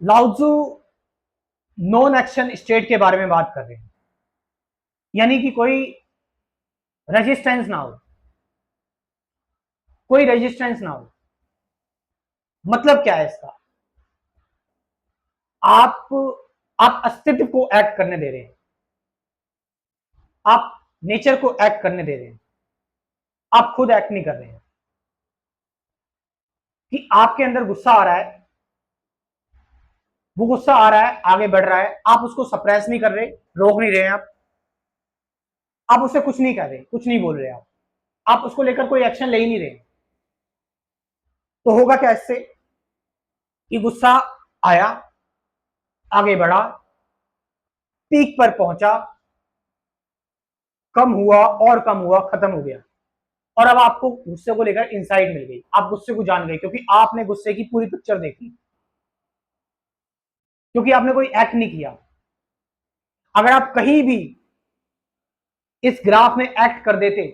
लाउत्जू non action state के बारे में बात कर रहे हैं, यानी कि कोई रेजिस्टेंस ना हो, कोई रेजिस्टेंस ना हो। मतलब क्या है इसका? आप आप अस्तित्व को एक्ट करने दे रहे हैं, आप नेचर को एक्ट करने दे रहे हैं, आप खुद एक्ट नहीं कर रहे हैं। कि आपके अंदर गुस्सा आ रहा है, वो गुस्सा आ रहा है, आगे बढ़ रहा है, आप उसको सप्रेस नहीं कर रहे, रोक नहीं रहे हैं, आप उससे कुछ नहीं कर रहे, कुछ नहीं बोल रहे, आप उसको लेकर कोई एक्शन ले ही नहीं रहे। तो होगा क्या इससे? कि गुस्सा आया, आगे बढ़ा, पीक पर पहुंचा, कम हुआ और कम हुआ, खत्म हो गया, और अब आपको गुस्से को लेकर इंसाइट मिल गई, आप गुस्से को जान गए, क्योंकि आपने गुस्से की पूरी पिक्चर देखी, क्योंकि आपने कोई एक्ट नहीं किया। अगर आप कहीं भी इस ग्राफ में एक्ट कर देते,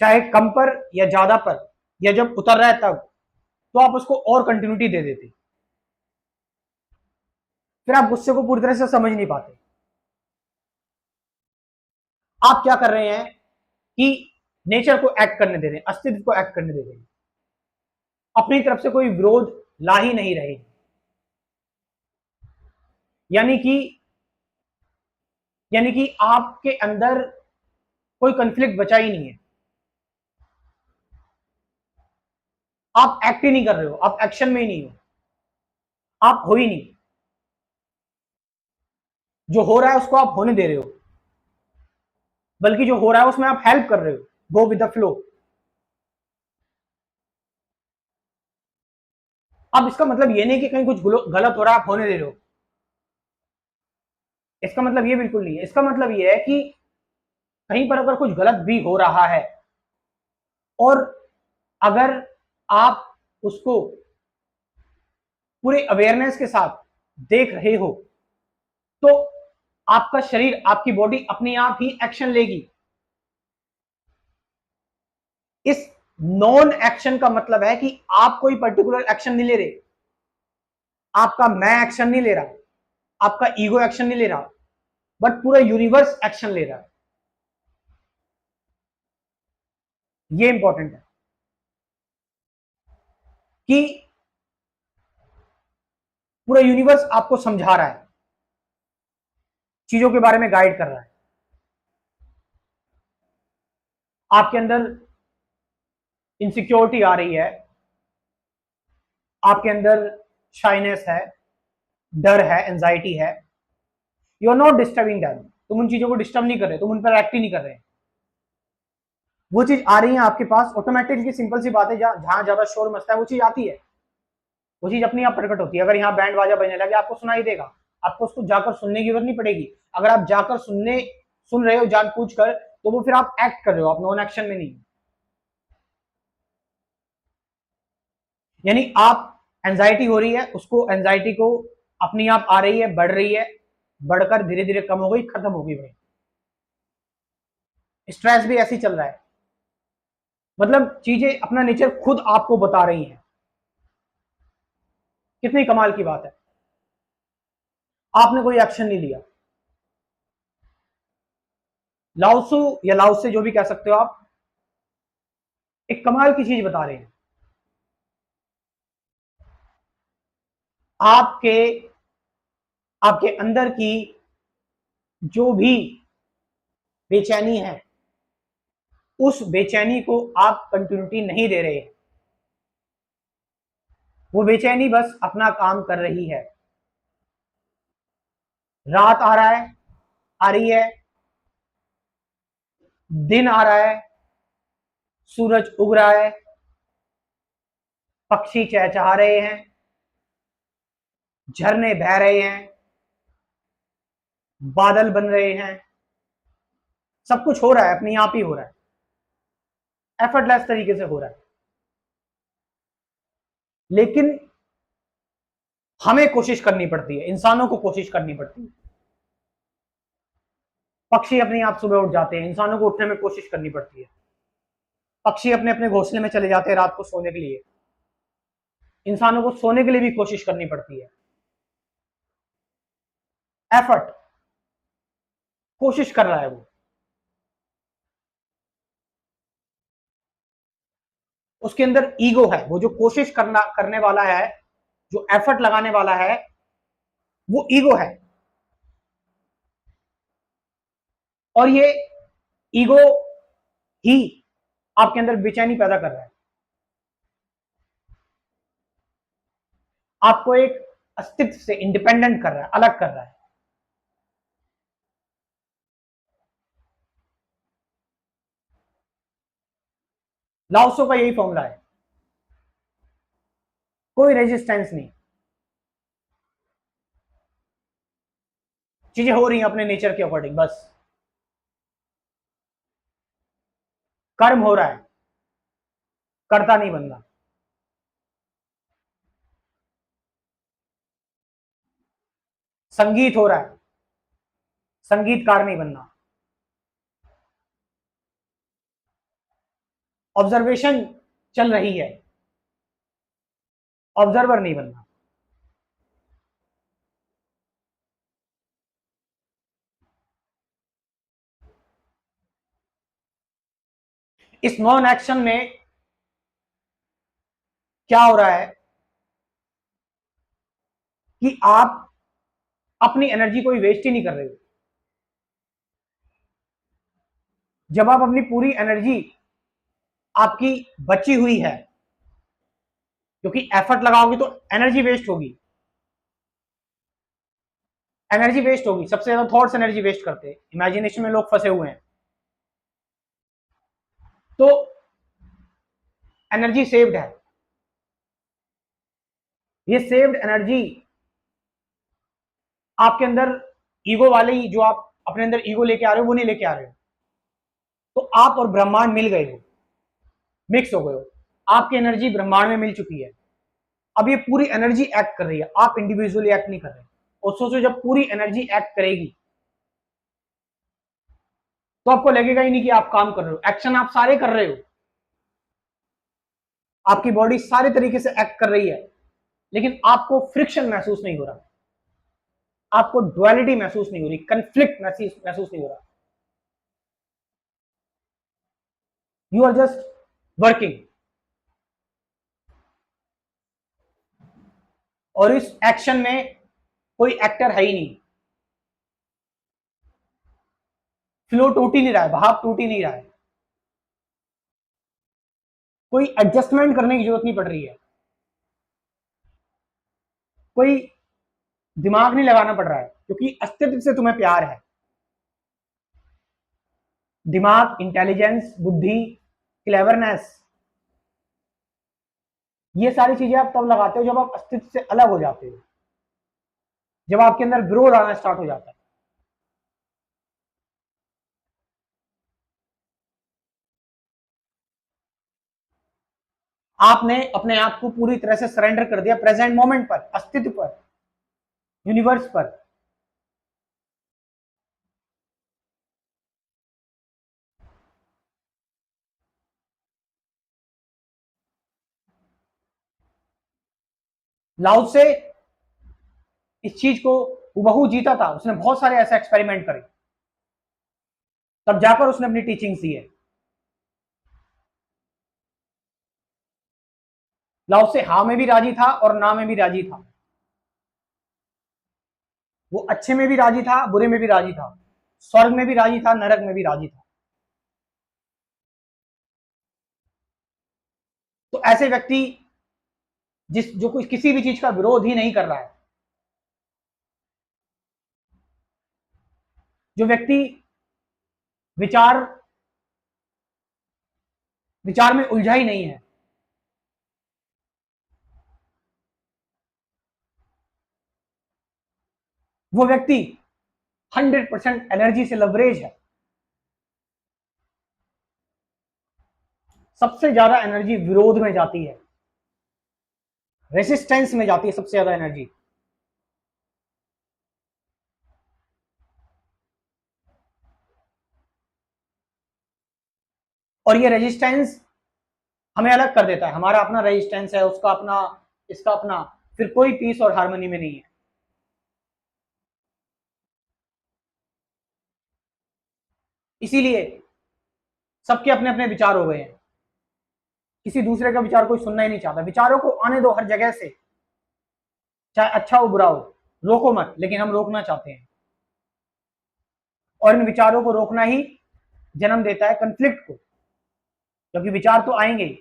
चाहे कम पर या ज्यादा पर, या जब उतर रहा है तब, तो आप उसको और कंटिन्यूटी दे देते, फिर आप गुस्से को पूरी तरह से समझ नहीं पाते। आप क्या कर रहे हैं कि नेचर को एक्ट करने दे रहे हैं, अस्तित्व को एक्ट करने दे रहे हैं, अपनी तरफ से कोई विरोध ला ही नहीं रहे, यानी कि आपके अंदर कोई कंफ्लिक्ट बचा ही नहीं है। आप एक्ट ही नहीं कर रहे हो, आप एक्शन में ही नहीं हो, आप हो ही नहीं, जो हो रहा है उसको आप होने दे रहे हो, बल्कि जो हो रहा है उसमें आप हेल्प कर रहे हो, गो विद द फ्लो। अब इसका मतलब ये नहीं कि कहीं कुछ गलत हो रहा है आप होने दे रहे हो, इसका मतलब ये बिल्कुल नहीं है। इसका मतलब ये है कि कहीं पर अगर कुछ गलत भी हो रहा है, और अगर आप उसको पूरे अवेयरनेस के साथ देख रहे हो, तो आपका शरीर, आपकी बॉडी अपने आप ही एक्शन लेगी। इस नॉन एक्शन का मतलब है कि आप कोई पर्टिकुलर एक्शन नहीं ले रहे, आपका मैं एक्शन नहीं ले रहा, आपका ईगो एक्शन नहीं ले रहा, बट पूरा यूनिवर्स एक्शन ले रहा है। ये इंपॉर्टेंट है कि पूरा यूनिवर्स आपको समझा रहा है, चीजों के बारे में गाइड कर रहा है। आपके अंदर इनसिक्योरिटी आ रही है, आपके अंदर शाइनेस है, डर है, एंजाइटी है, you are not disturbing them, तुम उन चीजों को डिस्टर्ब नहीं कर रहे, तुम उन पर एक्ट ही नहीं कर रहे। वो चीज आ रही है आपके पास ऑटोमेटिकली, सिंपल सी बात है, जहां ज्यादा शोर मचता है वो चीज आती है, वो चीज अपनी आप प्रकट होती है। अगर यहाँ बैंड बाजा बजने लगे, आपको सुनाई देगा, आपको उसको जाकर सुनने की जरूरत नहीं पड़ेगी। अगर आप जाकर सुन रहे हो जान पूछ कर, तो वो फिर आप एक्ट कर रहे हो, आप नॉन एक्शन में नहीं। यानी आप एंजाइटी हो रही है, उसको एंजाइटी को अपनी आप आ रही है, बढ़ रही है, बढ़कर धीरे धीरे कम हो गई, खत्म हो गई भाई। स्ट्रेस भी ऐसे ही चल रहा है, मतलब चीजें अपना नेचर खुद आपको बता रही हैं। कितनी कमाल की बात है, आपने कोई एक्शन नहीं लिया। लाउसू या लाउसे जो भी कह सकते हो आप, एक कमाल की चीज बता रहे हैं। आपके आपके अंदर की जो भी बेचैनी है, उस बेचैनी को आप कंटिन्यूटी नहीं दे रहे, वो बेचैनी बस अपना काम कर रही है। रात आ रहा है, आ रही है, दिन आ रहा है, सूरज उग रहा है, पक्षी चहचहा रहे हैं, झरने बह रहे हैं, बादल बन रहे हैं, सब कुछ हो रहा है, अपने आप ही हो रहा है, एफर्टलेस तरीके से हो रहा है। लेकिन हमें कोशिश करनी पड़ती है, इंसानों को कोशिश करनी पड़ती है। पक्षी अपने आप सुबह उठ जाते हैं, इंसानों को उठने में कोशिश करनी पड़ती है। पक्षी अपने अपने घोंसले में चले जाते हैं रात को सोने के लिए, इंसानों को सोने के लिए भी कोशिश करनी पड़ती है। एफर्ट, कोशिश कर रहा है वो, उसके अंदर ईगो है, वो जो कोशिश करने वाला है, जो एफर्ट लगाने वाला है, वो ईगो है। और ये ईगो ही आपके अंदर बेचैनी पैदा कर रहा है, आपको एक अस्तित्व से इंडिपेंडेंट कर रहा है, अलग कर रहा है। लाओत्सो का यही फॉर्मूला है, कोई रेजिस्टेंस नहीं, चीजें हो रही हैं अपने नेचर के अकॉर्डिंग, बस कर्म हो रहा है, कर्ता नहीं बनना। संगीत हो रहा है, संगीतकार नहीं बनना। ऑब्जर्वेशन चल रही है, ऑब्जर्वर नहीं बनना। इस नॉन एक्शन में क्या हो रहा है कि आप अपनी एनर्जी कोई वेस्ट ही नहीं कर रहे हो। जब आप अपनी पूरी एनर्जी आपकी बची हुई है, क्योंकि एफर्ट लगाओगे तो एनर्जी वेस्ट होगी, एनर्जी वेस्ट होगी। सबसे ज्यादा थॉट्स एनर्जी वेस्ट करते हैं, इमेजिनेशन में लोग फंसे हुए हैं। तो एनर्जी सेव्ड है, ये सेव्ड एनर्जी आपके अंदर ईगो वाले ही, जो आप अपने अंदर ईगो लेके आ रहे हो, वो नहीं लेके आ रहे हो। तो आप और ब्रह्मांड मिल गए हो, मिक्स हो गए हो, आपकी एनर्जी ब्रह्मांड में मिल चुकी है। अब ये पूरी एनर्जी एक्ट कर रही है, आप इंडिविजुअली एक्ट नहीं कर रहे। और सोचो जब पूरी एनर्जी एक्ट करेगी तो आपको लगेगा ही नहीं कि आप काम कर रहे हो, एक्शन आप सारे कर रहे हो, आपकी बॉडी सारे तरीके से एक्ट कर रही है, लेकिन आपको फ्रिक्शन महसूस नहीं हो रहा, आपको डुअलिटी महसूस नहीं हो रही, कंफ्लिक्ट महसूस नहीं हो रहा। You are just working. और इस एक्शन में कोई एक्टर है ही नहीं, फ्लो टूट ही नहीं रहा है, भाव टूट ही नहीं रहा है, कोई एडजस्टमेंट करने की जरूरत नहीं पड़ रही है, कोई दिमाग नहीं लगाना पड़ रहा है, क्योंकि अस्तित्व से तुम्हें प्यार है। दिमाग, इंटेलिजेंस, बुद्धि, क्लेवरनेस, ये सारी चीजें आप तब लगाते हो जब आप अस्तित्व से अलग हो जाते हो, जब आपके अंदर विरोध आना स्टार्ट हो जाता है। आपने अपने आप को पूरी तरह से सरेंडर कर दिया प्रेजेंट मोमेंट पर, अस्तित्व पर, यूनिवर्स पर। लाउड से इस चीज को हुबहू जीता था, उसने बहुत सारे ऐसे एक्सपेरिमेंट करे, तब जाकर उसने अपनी टीचिंग दी है। लाओ से हाँ में भी राजी था और ना में भी राजी था, वो अच्छे में भी राजी था, बुरे में भी राजी था, स्वर्ग में भी राजी था, नरक में भी राजी था। तो ऐसे व्यक्ति जो कुछ किसी भी चीज का विरोध ही नहीं कर रहा है, जो व्यक्ति विचार विचार में उलझा ही नहीं है, वो व्यक्ति 100% एनर्जी से लवरेज है। सबसे ज्यादा एनर्जी विरोध में जाती है, रेसिस्टेंस में जाती है सबसे ज्यादा एनर्जी। और ये रेजिस्टेंस हमें अलग कर देता है, हमारा अपना रेजिस्टेंस है, उसका अपना, इसका अपना, फिर कोई पीस और हार्मनी में नहीं है। इसीलिए सबके अपने अपने विचार हो गए हैं, किसी दूसरे का विचार कोई सुनना ही नहीं चाहता। विचारों को आने दो हर जगह से, चाहे अच्छा हो बुरा हो, रोको मत, लेकिन हम रोकना चाहते हैं। और इन विचारों को रोकना ही जन्म देता है कन्फ्लिक्ट को, क्योंकि विचार तो आएंगे ही।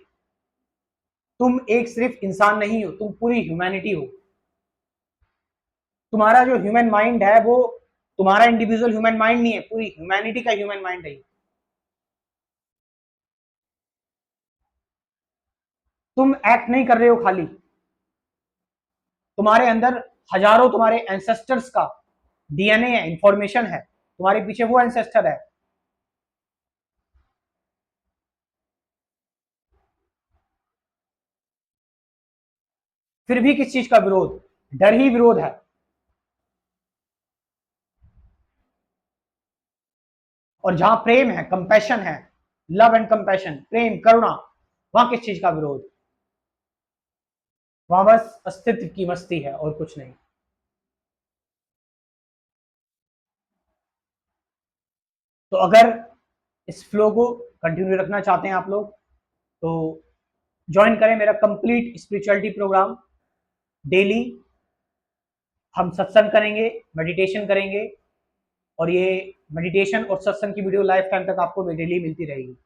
तुम एक सिर्फ इंसान नहीं हो, तुम पूरी ह्यूमैनिटी हो। तुम्हारा जो ह्यूमन माइंड है वो तुम्हारा इंडिविजुअल ह्यूमन माइंड नहीं है, पूरी ह्यूमैनिटी का ह्यूमन माइंड है। तुम एक्ट नहीं कर रहे हो खाली, तुम्हारे अंदर हजारों तुम्हारे एंसेस्टर्स का डीएनए है, इंफॉर्मेशन है, तुम्हारे पीछे वो एंसेस्टर है। फिर भी किस चीज का विरोध? डर ही विरोध है। और जहां प्रेम है, कंपैशन है, लव एंड कंपैशन, प्रेम करुणा, वहां किस चीज का विरोध? वहां बस अस्तित्व की मस्ती है और कुछ नहीं। तो अगर इस फ्लो को कंटिन्यू रखना चाहते हैं आप लोग, तो ज्वाइन करें मेरा कंप्लीट स्पिरिचुअलिटी प्रोग्राम। डेली हम सत्संग करेंगे, मेडिटेशन करेंगे, और ये मेडिटेशन और सत्संग की वीडियो लाइफ टाइम तक आपको डेली मिलती रहेगी।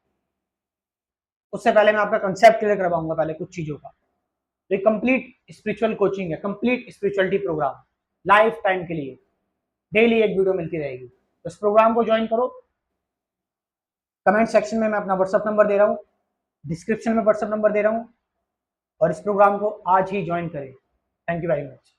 उससे पहले मैं आपका कंसेप्ट क्लियर करवाऊंगा पहले कुछ चीजों का। तो ये कंप्लीट स्पिरिचुअल कोचिंग है, complete spirituality program lifetime के लिए। डेली एक वीडियो मिलती रहेगी, तो इस प्रोग्राम को ज्वाइन करो। कमेंट सेक्शन में मैं अपना व्हाट्सअप नंबर दे रहा हूँ, डिस्क्रिप्शन में व्हाट्सअप नंबर दे रहा हूँ, और इस प्रोग्राम को आज ही ज्वाइन करें। Thank you very much.